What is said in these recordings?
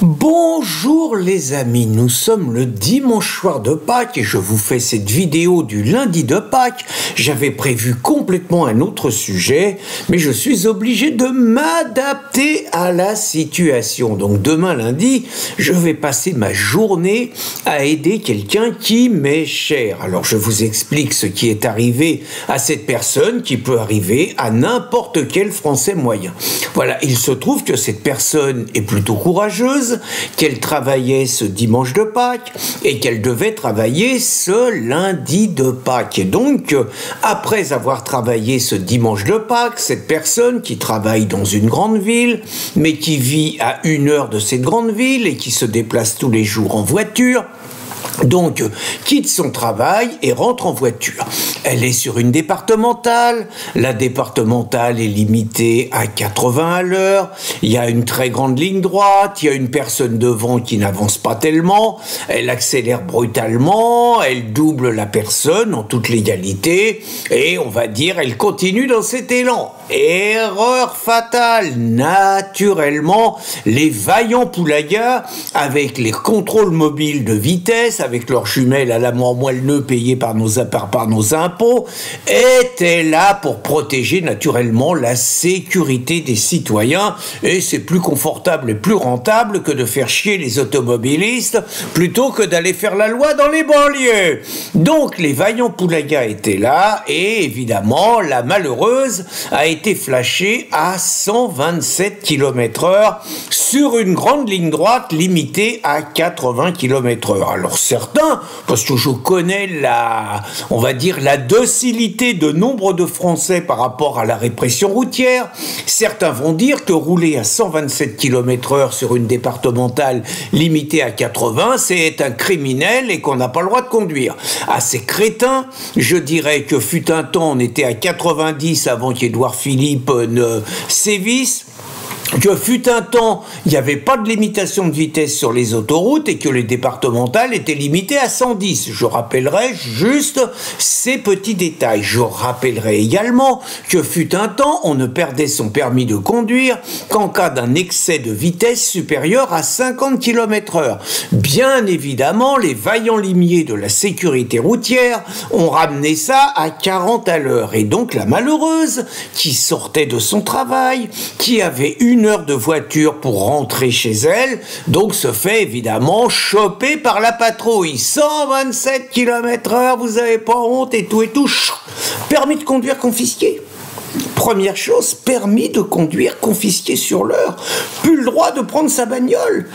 Bonjour les amis, nous sommes le dimanche soir de Pâques et je vous fais cette vidéo du lundi de Pâques. J'avais prévu complètement un autre sujet, mais je suis obligé de m'adapter à la situation. Donc demain lundi, je vais passer ma journée à aider quelqu'un qui m'est cher. Alors je vous explique ce qui est arrivé à cette personne qui peut arriver à n'importe quel Français moyen. Voilà, il se trouve que cette personne est plutôt courageuse, qu'elle travaillait ce dimanche de Pâques et qu'elle devait travailler ce lundi de Pâques. Et donc, après avoir travaillé ce dimanche de Pâques, cette personne qui travaille dans une grande ville, mais qui vit à 1 heure de cette grande ville et qui se déplace tous les jours en voiture, donc, quitte son travail et rentre en voiture. Elle est sur une départementale. La départementale est limitée à 80 à l'heure. Il y a une très grande ligne droite. Il y a une personne devant qui n'avance pas tellement. Elle accélère brutalement. Elle double la personne en toute légalité. Et on va dire, elle continue dans cet élan. Erreur fatale. Naturellement, les vaillants poulaillas, avec les contrôles mobiles de vitesse, avec leurs jumelles à la mort moelle-neu payées par nos impôts, étaient là pour protéger naturellement la sécurité des citoyens. Et c'est plus confortable et plus rentable que de faire chier les automobilistes plutôt que d'aller faire la loi dans les banlieues. Donc les vaillants poulaillas étaient là et évidemment la malheureuse a été flashée à 127 km/h sur une grande ligne droite limitée à 80 km/h. Alors certains, parce que je connais on va dire la docilité de nombre de Français par rapport à la répression routière, certains vont dire que rouler à 127 km/h sur une départementale limitée à 80, c'est un criminel et qu'on n'a pas le droit de conduire. À ces crétins, je dirais que fut un temps, on était à 90 avant qu'Édouard Philippe ne sévisse, que fut un temps, il n'y avait pas de limitation de vitesse sur les autoroutes et que les départementales étaient limitées à 110. Je rappellerai juste ces petits détails. Je rappellerai également que fut un temps, on ne perdait son permis de conduire qu'en cas d'un excès de vitesse supérieur à 50 km/h. Bien évidemment, les vaillants limiers de la sécurité routière ont ramené ça à 40 à l'heure. Et donc la malheureuse, qui sortait de son travail, qui avait 1 heure de voiture pour rentrer chez elle, donc se fait évidemment choper par la patrouille. 127 km/h, vous avez pas honte et tout. Permis de conduire confisqué. Première chose, permis de conduire confisqué sur l'heure. Plus le droit de prendre sa bagnole.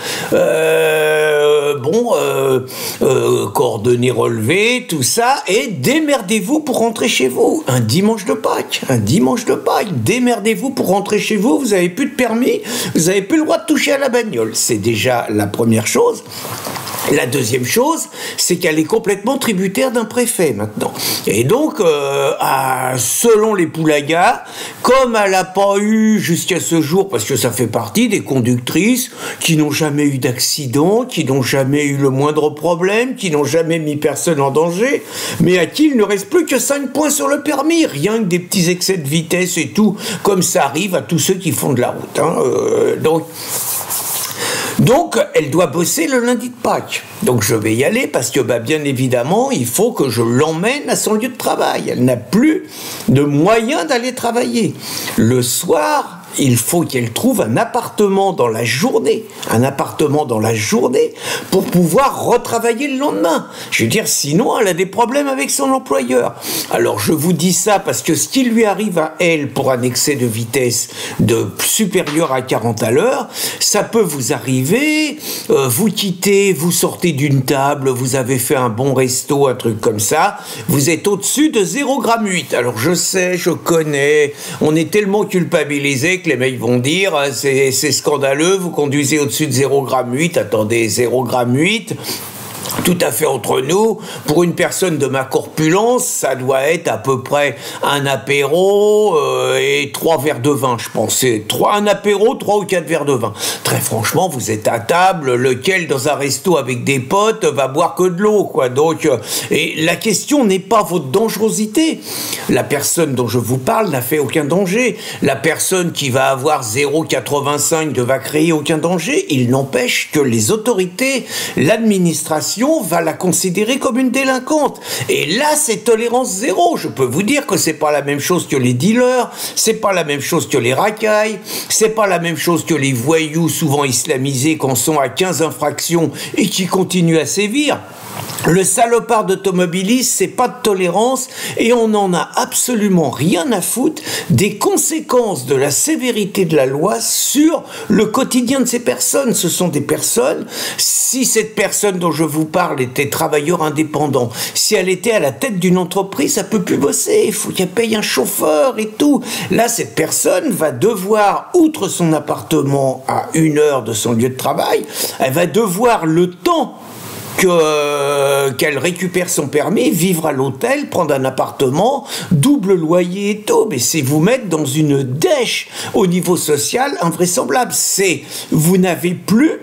Coordonnées relevées, tout ça, et démerdez-vous pour rentrer chez vous. Un dimanche de Pâques, démerdez-vous pour rentrer chez vous, vous n'avez plus de permis, vous n'avez plus le droit de toucher à la bagnole. C'est déjà la première chose. La deuxième chose, c'est qu'elle est complètement tributaire d'un préfet maintenant. Et donc, selon les poulaillas, comme elle n'a pas eu jusqu'à ce jour, parce que ça fait partie des conductrices qui n'ont jamais eu d'accident, qui n'ont jamais eu le moindre problème, qui n'ont jamais mis personne en danger, mais à qui il ne reste plus que 5 points sur le permis, rien que des petits excès de vitesse et tout, comme ça arrive à tous ceux qui font de la route. Donc, elle doit bosser le lundi de Pâques. Donc, je vais y aller parce que, bien évidemment, il faut que je l'emmène à son lieu de travail. Elle n'a plus de moyens d'aller travailler. Le soir, il faut qu'elle trouve un appartement dans la journée, pour pouvoir retravailler le lendemain. Je veux dire, sinon, elle a des problèmes avec son employeur. Alors, je vous dis ça parce que ce qui lui arrive à elle pour un excès de vitesse supérieur à 40 à l'heure, ça peut vous arriver, vous quittez, vous sortez d'une table, vous avez fait un bon resto, un truc comme ça, vous êtes au-dessus de 0,8 g. Alors, je sais, je connais, on est tellement culpabilisés que les mecs vont dire c'est scandaleux, vous conduisez au-dessus de 0,8 g. Attendez, 0,8 g, tout à fait entre nous, pour une personne de ma corpulence, ça doit être à peu près un apéro et 3 verres de vin, je pense. C'est un apéro, 3 ou 4 verres de vin. Très franchement, vous êtes à table, lequel dans un resto avec des potes va boire que de l'eau, quoi. Donc, et la question n'est pas votre dangerosité. La personne dont je vous parle n'a fait aucun danger. La personne qui va avoir 0,85 ne va créer aucun danger. Il n'empêche que les autorités, l'administration, va la considérer comme une délinquante. Et là, c'est tolérance zéro. Je peux vous dire que c'est pas la même chose que les dealers, c'est pas la même chose que les racailles, c'est pas la même chose que les voyous souvent islamisés qui en sont à 15 infractions et qui continuent à sévir. Le salopard d'automobiliste, c'est pas de tolérance et on n'en a absolument rien à foutre des conséquences de la sévérité de la loi sur le quotidien de ces personnes. Ce sont des personnes, si cette personne dont je vous parle était travailleur indépendant, si elle était à la tête d'une entreprise, ça peut plus bosser, il faut qu'elle paye un chauffeur et tout. Là, cette personne va devoir, outre son appartement à 1 heure de son lieu de travail, elle va devoir le temps qu'elle récupère son permis, vivre à l'hôtel, prendre un appartement, double loyer et tout, mais c'est vous mettre dans une dèche au niveau social invraisemblable. C'est, vous n'avez plus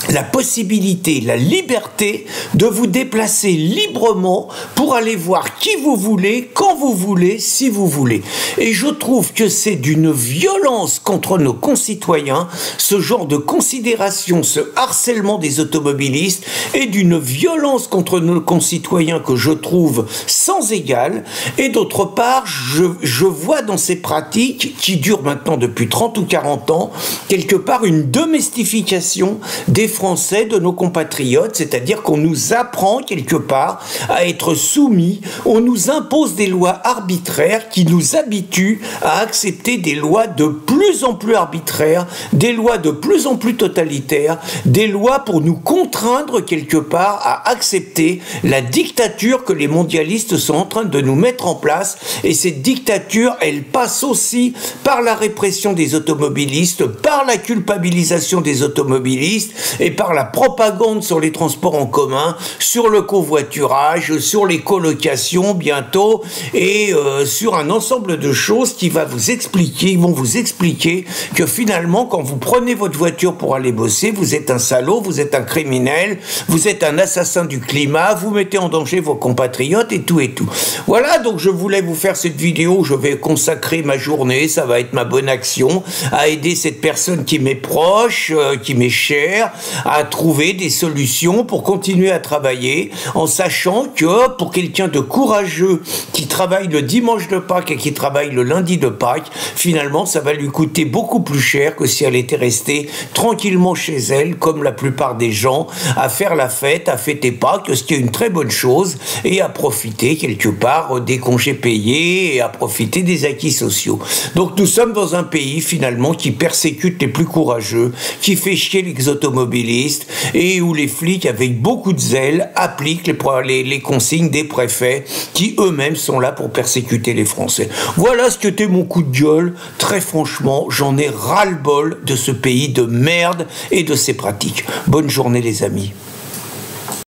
la possibilité, la liberté de vous déplacer librement pour aller voir qui vous voulez, quand vous voulez, si vous voulez. Et je trouve que c'est d'une violence contre nos concitoyens, ce genre de considération, ce harcèlement des automobilistes, et d'une violence contre nos concitoyens que je trouve sans égale. Et d'autre part, je vois dans ces pratiques, qui durent maintenant depuis 30 ou 40 ans, quelque part une domestification des Français, de nos compatriotes, c'est-à-dire qu'on nous apprend quelque part à être soumis, on nous impose des lois arbitraires qui nous habituent à accepter des lois de plus en plus arbitraires, des lois de plus en plus totalitaires, des lois pour nous contraindre quelque part à accepter la dictature que les mondialistes sont en train de nous mettre en place. Et cette dictature, elle passe aussi par la répression des automobilistes, par la culpabilisation des automobilistes et par la propagande sur les transports en commun, sur le covoiturage, sur les colocations bientôt, et sur un ensemble de choses qui vont vous expliquer que finalement, quand vous prenez votre voiture pour aller bosser, vous êtes un salaud, vous êtes un criminel, vous êtes un assassin du climat, vous mettez en danger vos compatriotes et tout et tout. Voilà, donc je voulais vous faire cette vidéo, je vais consacrer ma journée, ça va être ma bonne action, à aider cette personne qui m'est proche, qui m'est chère, à trouver des solutions pour continuer à travailler, en sachant que pour quelqu'un de courageux qui travaille le dimanche de Pâques et qui travaille le lundi de Pâques, finalement ça va lui coûter beaucoup plus cher que si elle était restée tranquillement chez elle, comme la plupart des gens, à faire la fête, à fêter Pâques, ce qui est une très bonne chose, et à profiter quelque part des congés payés et à profiter des acquis sociaux. Donc nous sommes dans un pays finalement qui persécute les plus courageux, qui fait chier les automobilistes et où les flics avec beaucoup de zèle appliquent les consignes des préfets qui eux-mêmes sont là pour persécuter les Français. Voilà ce que était mon coup de gueule. Très franchement, j'en ai ras-le-bol de ce pays de merde et de ses pratiques. Bonne journée les amis.